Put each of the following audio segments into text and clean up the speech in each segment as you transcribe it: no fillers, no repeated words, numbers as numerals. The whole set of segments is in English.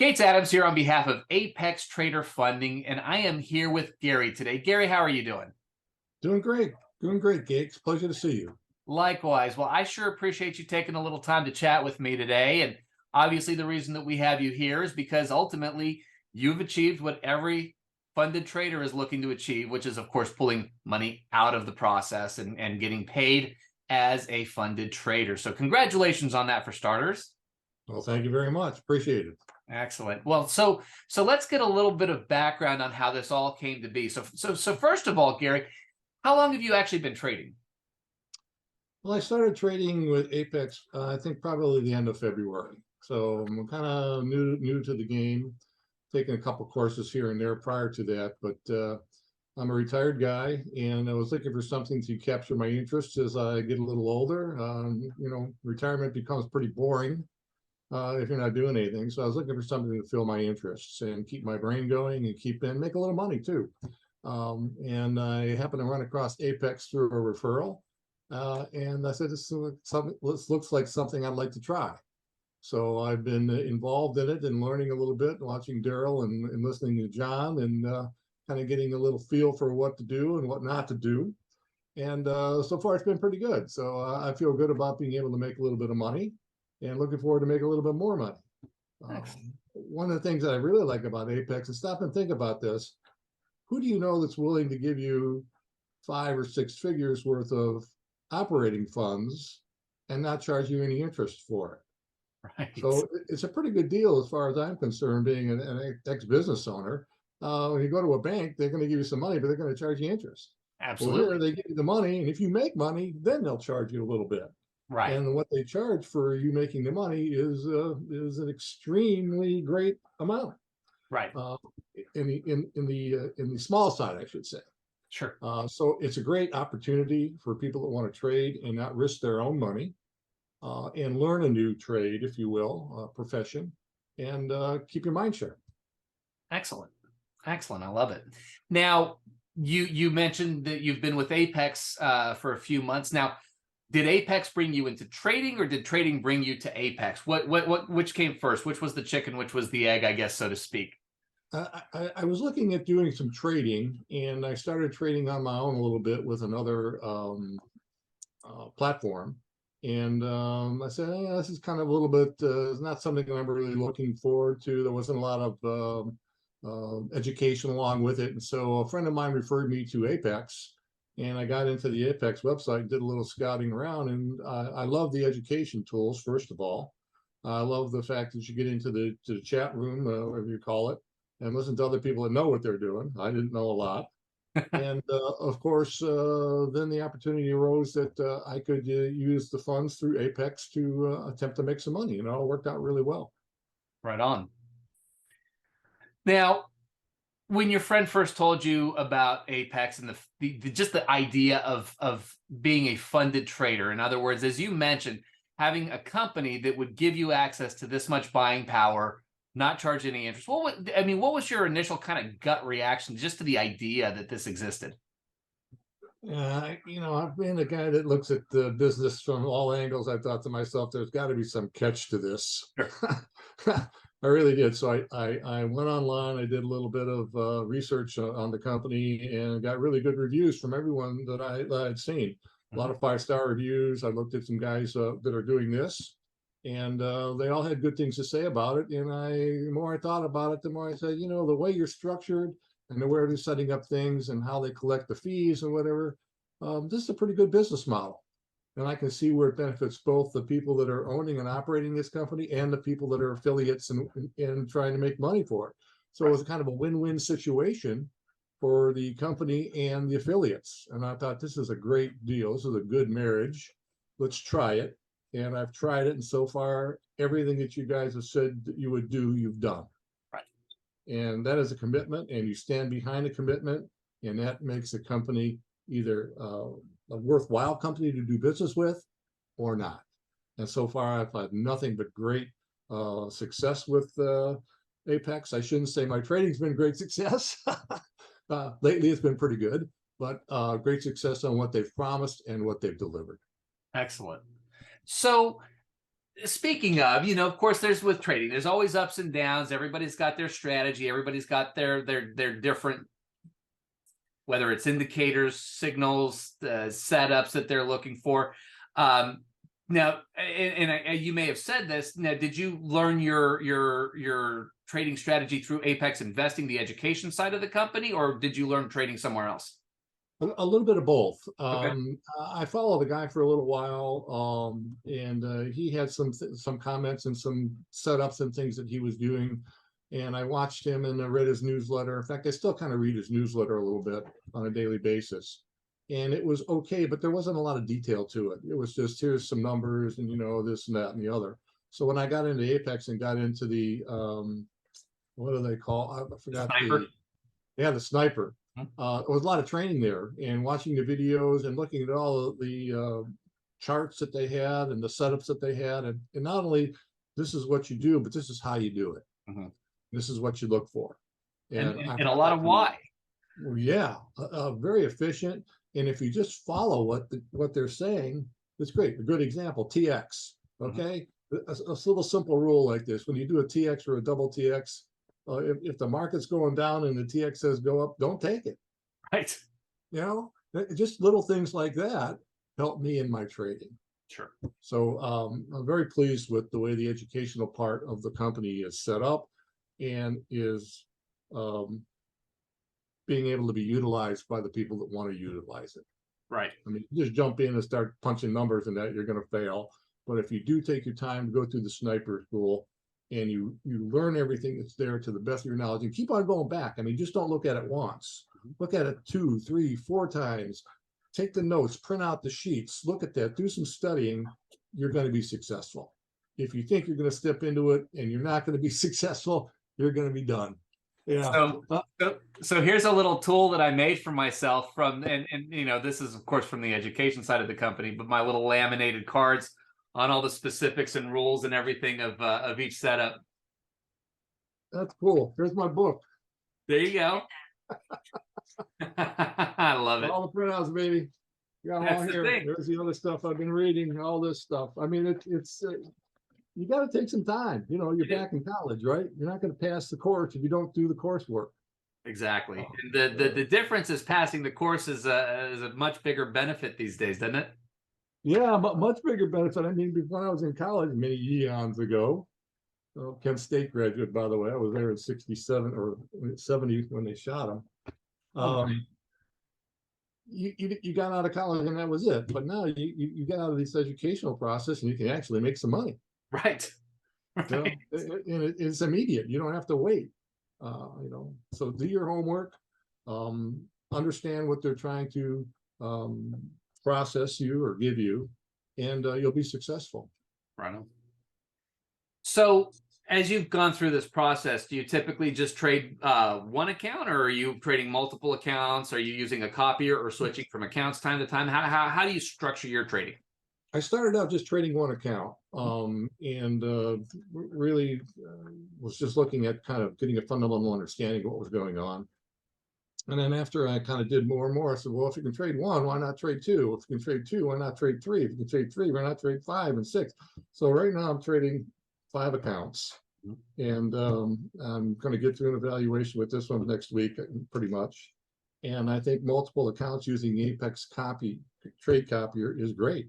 Gates Adams here on behalf of Apex Trader Funding, and I am here with Gary today. Gary, how are you doing? Doing great. Doing great, Gates. Pleasure to see you. Likewise. Well, I sure appreciate you taking a little time to chat with me today. And obviously, the reason that we have you here is because ultimately you've achieved what every funded trader is looking to achieve, which is, of course, pulling money out of the process and getting paid as a funded trader. So congratulations on that for starters. Well, thank you very much. Appreciate it. Excellent. Well, so let's get a little bit of background on how this all came to be. So first of all, Gary, how long have you actually been trading? Well, I started trading with Apex, I think probably the end of February. So I'm kind of new to the game, taking a couple courses here and there prior to that. But I'm a retired guy, and I was looking for something to capture my interest as I get a little older. Retirement becomes pretty boring if you're not doing anything. So I was looking for something to fill my interests and keep my brain going and make a little money too. And I happened to run across Apex through a referral. And I said, this looks like something I'd like to try. So I've been involved in it and learning a little bit, watching Daryl and listening to John and kind of getting a little feel for what to do and what not to do. And so far, it's been pretty good. So I feel good about being able to make a little bit of money and looking forward to make a little bit more money. One of the things that I really like about Apex is stop and think about this. Who do you know that's willing to give you 5 or 6 figures worth of operating funds and not charge you any interest for it? Right. So it's a pretty good deal as far as I'm concerned, being an ex-business owner. When you go to a bank, they're going to give you some money, but they're going to charge you interest. Absolutely. Well, here they give you the money, and if you make money, then they'll charge you a little bit. Right. And what they charge for you making the money is an extremely great amount. Right. In the small side, I should say. Sure. So it's a great opportunity for people that want to trade and not risk their own money, and learn a new trade, if you will, profession, and keep your mind sharp. Excellent. Excellent. I love it. Now, you mentioned that you've been with Apex for a few months now. Did Apex bring you into trading, or did trading bring you to Apex? Which came first? Which was the chicken? Which was the egg, I guess, so to speak? I was looking at doing some trading, and I started trading on my own a little bit with another platform. And I said, this is kind of a little bit, it's not something I'm really looking forward to. There wasn't a lot of education along with it. And so a friend of mine referred me to Apex, and I got into the Apex website, did a little scouting around, and I love the education tools, first of all. I love the fact that you get into the chat room, whatever you call it, and listen to other people that know what they're doing. I didn't know a lot. And of course, then the opportunity arose that I could use the funds through Apex to attempt to make some money. And it all worked out really well. Right on. Now, when your friend first told you about Apex and just the idea of being a funded trader, in other words, as you mentioned, having a company that would give you access to this much buying power, not charge any interest. What was your initial kind of gut reaction just to the idea that this existed? I've been a guy that looks at the business from all angles. I thought to myself, there's got to be some catch to this. Sure. I really did. So I went online. I did a little bit of research on the company and got really good reviews from everyone that I had seen. A lot of 5-star reviews. I looked at some guys that are doing this, and they all had good things to say about it. And the more I thought about it, the more I said, the way you're structured and the way they're setting up things and how they collect the fees and whatever, this is a pretty good business model. And I can see where it benefits both the people that are owning and operating this company and the people that are affiliates and trying to make money for it. So it was kind of a win-win situation for the company and the affiliates. And I thought, this is a great deal. This is a good marriage. Let's try it. And I've tried it. And so far, everything that you guys have said that you would do, you've done. Right. And that is a commitment, and you stand behind the commitment. And that makes the company either a worthwhile company to do business with or not. And so far, I've had nothing but great success with Apex. I shouldn't say my trading's been great success. Lately, it's been pretty good, but great success on what they've promised and what they've delivered. Excellent. So speaking of, of course, there's with trading, there's always ups and downs. Everybody's got their strategy. Everybody's got their different, whether it's indicators, signals, setups that they're looking for. Now, and you may have said this. Now, did you learn your trading strategy through Apex Investing, the education side of the company, or did you learn trading somewhere else? A little bit of both. Okay. I followed the guy for a little while, and he had some comments and some setups and things that he was doing, and I watched him and I read his newsletter. In fact, I still kind of read his newsletter a little bit on a daily basis, and it was okay, but there wasn't a lot of detail to it. It was just here's some numbers and this and that and the other. So when I got into Apex and got into the what do they call? I forgot Sniper. the sniper. There was a lot of training there, and watching the videos and looking at all the charts that they had and the setups that they had, and not only this is what you do, but this is how you do it. Mm-hmm. This is what you look for, and, and I and a found lot that of to be, why. well, yeah, very efficient. And if you just follow what they're saying, it's great. A good example, TX. Okay, a little simple rule like this: when you do a TX or a double TX, if the market's going down and the TX says go up, don't take it. Right. Just little things like that help me in my trading. Sure. So I'm very pleased with the way the educational part of the company is set up and is being able to be utilized by the people that want to utilize it. Right. I mean, you just jump in and start punching numbers and that, you're going to fail. But if you do take your time to go through the sniper school and you learn everything that's there to the best of your knowledge and keep on going back. I mean, just don't look at it once. Look at it 2, 3, 4 times. Take the notes, print out the sheets, look at that, do some studying. You're going to be successful. If you think you're going to step into it and you're not going to be successful, you're going to be done. Yeah. So here's a little tool that I made for myself and this is of course from the education side of the company, but my little laminated cards on all the specifics and rules and everything of each setup. That's cool. Here's my book. There you go. I love it. All the printouts, baby. Got all here. There's the other stuff I've been reading. All this stuff. I mean, it's you got to take some time. You're back in college, right? You're not going to pass the course if you don't do the coursework. Exactly. And the difference is passing the course is a much bigger benefit these days, doesn't it? Yeah, but much bigger benefit. I mean, when I was in college many eons ago, Kent State graduate, by the way, I was there in '67 or '70 when they shot him. You got out of college and that was it. But now you get out of this educational process and you can actually make some money. Right. And it's immediate. You don't have to wait. So do your homework, understand what they're trying to process you or give you, and you'll be successful. Right on. So as you've gone through this process, do you typically just trade one account, or are you trading multiple accounts? Are you using a copier or switching from accounts time to time? How do you structure your trading? I started out just trading one account, and really was just looking at kind of getting a fundamental understanding of what was going on. And then after I kind of did more and more, I said, well, if you can trade one, why not trade two? If you can trade two, why not trade three? If you can trade three, why not trade 5 and 6? So right now I'm trading 5 accounts, and I'm going to get through an evaluation with this one next week, pretty much. And I think multiple accounts using the Apex trade copier is great.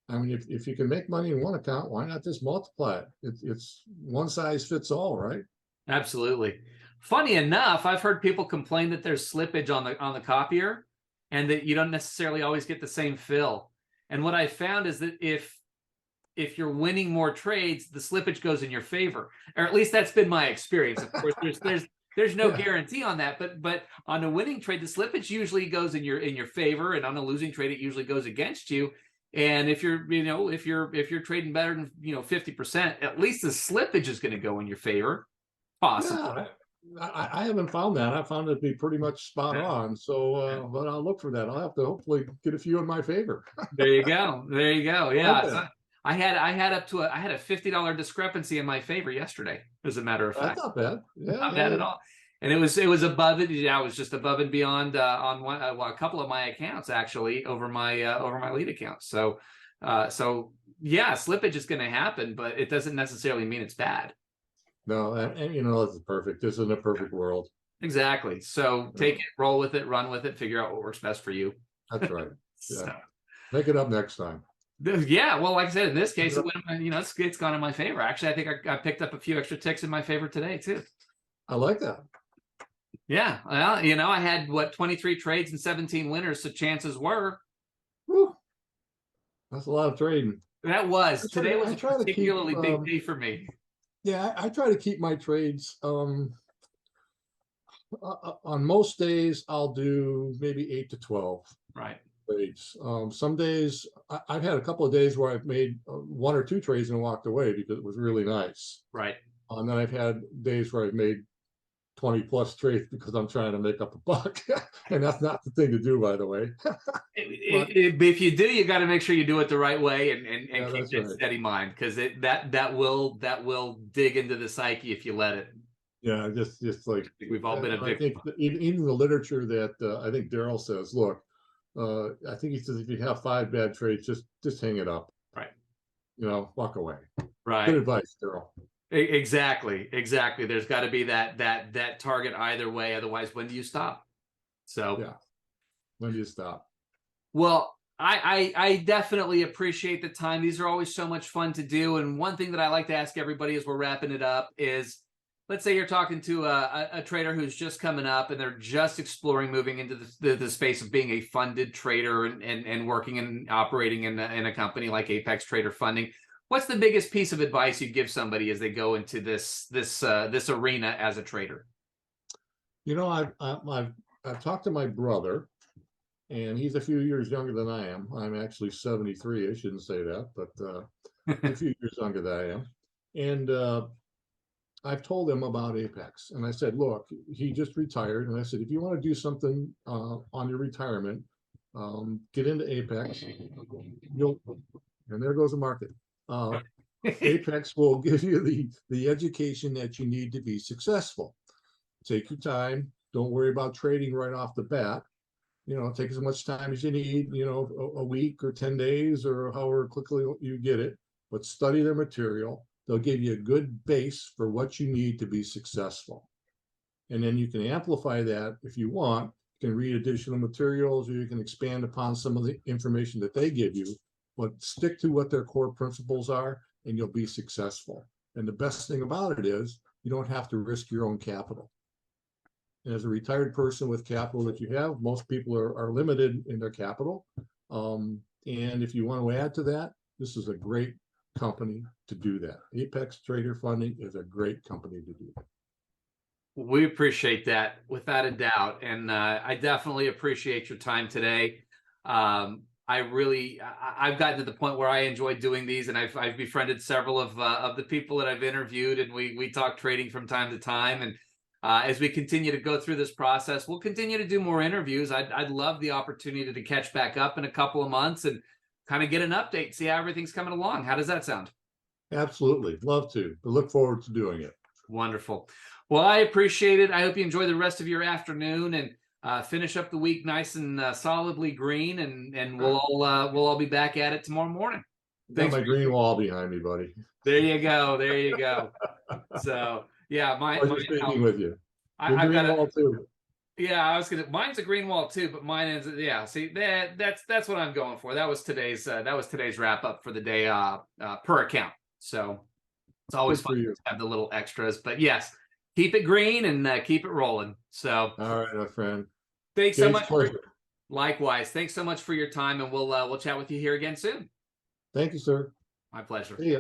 I mean, if you can make money in one account, why not just multiply it? It's one size fits all, right? Absolutely. Funny enough, I've heard people complain that there's slippage on the copier and that you don't necessarily always get the same fill. And what I found is that if you're winning more trades, the slippage goes in your favor, or at least that's been my experience. Of course, there's no guarantee on that, but on a winning trade, the slippage usually goes in your favor, and on a losing trade, it usually goes against you. And if you're trading better than 50%, at least the slippage is going to go in your favor. Possibly. Yeah, I haven't found that. I found it to be pretty much spot on. So, but I'll look for that. I'll have to hopefully get a few in my favor. There you go. There you go. Yeah. So I had a $50 discrepancy in my favor yesterday, as a matter of fact. That's not bad. Yeah, not bad at all. And it was above it. Yeah, it was just above and beyond on a couple of my accounts actually over my lead accounts. So yeah, slippage is going to happen, but it doesn't necessarily mean it's bad. No, and you know, this is perfect. This isn't a perfect world. Exactly. So take No, it, roll with it, run with it, figure out what works best for you. that's right. Yeah. So, Make it up next time. yeah, well, like I said, in this case, Yep. it's gone in my favor. Actually, I think I picked up a few extra ticks in my favor today too. I like that. Yeah, well, I had 23 trades and 17 winners, so chances were Whew, that's a lot of trading. today was I a try to keep, particularly big day for me. yeah, I try to keep my trades. On most days, I'll do maybe 8 to 12 Right, trades. Some days, I've had a couple of days where I've made one or two trades and walked away because it was really nice. right. And then I've had days where I've made 20 plus trades because I'm trying to make up a buck. And that's not the thing to do, by the way. But If you do, you got to make sure you do it the right way and yeah, keep that's that right. steady mind, because that will dig into the psyche if you let it. Yeah, just like We've all been a I think victim. even the literature that I think Daryl says, look, I think he says if you have 5 bad trades, just hang it up. Right, You know, walk away. Good right. advice, Daryl. Exactly, exactly. There's got to be that target either way. Otherwise, when do you stop? So, Yeah. When do you stop? well, I definitely appreciate the time. These are always so much fun to do. And one thing that I like to ask everybody as we're wrapping it up is, let's say you're talking to a trader who's just coming up and they're just exploring moving into the space of being a funded trader and working and operating in a company like Apex Trader Funding. What's the biggest piece of advice you give somebody as they go into this arena as a trader? You know, I've talked to my brother, and he's a few years younger than I am. I'm actually 73. I shouldn't say that, but he's a few years younger than I am. And I've told him about Apex, and I said, look, he just retired, and I said, if you want to do something on your retirement, get into Apex. And there goes the market. Apex will give you the education that you need to be successful. Take your time. Don't worry about trading right off the bat. You know, take as much time as you need, you know, a week or 10 days or however quickly you get it, but study their material. They'll give you a good base for what you need to be successful. And then you can amplify that if you want. You can read additional materials or you can expand upon some of the information that they give you, but stick to what their core principles are and you'll be successful. And the best thing about it is you don't have to risk your own capital. And as a retired person with capital that you have, most people are limited in their capital. And if you want to add to that, this is a great company to do that. Apex Trader Funding is a great company to do that. We appreciate that without a doubt, and I definitely appreciate your time today. I've gotten to the point where I enjoy doing these, and I've befriended several of the people that I've interviewed, and we talk trading from time to time. And as we continue to go through this process, we'll continue to do more interviews. I'd love the opportunity to catch back up in a couple of months and kind of get an update, see how everything's coming along. How does that sound? Absolutely. Love to. But look forward to doing it. Wonderful. Well, I appreciate it. I hope you enjoy the rest of your afternoon and finish up the week nice and solidly green. And we'll all be back at it tomorrow morning. Got my green wall behind me, buddy. There you go. There you go. So yeah, Pleasure speaking with you. Your I've green got wall too. Yeah, mine's a green wall too, but mine is, yeah. See, that's what I'm going for. That was today's wrap up for the day per account. So it's always Good fun for you. to have the little extras. But yes, keep it green and keep it rolling. So All right, my friend. thanks so Dave's much. pleasure. Likewise, thanks so much for your time, and we'll chat with you here again soon. Thank you, sir. My pleasure. See ya.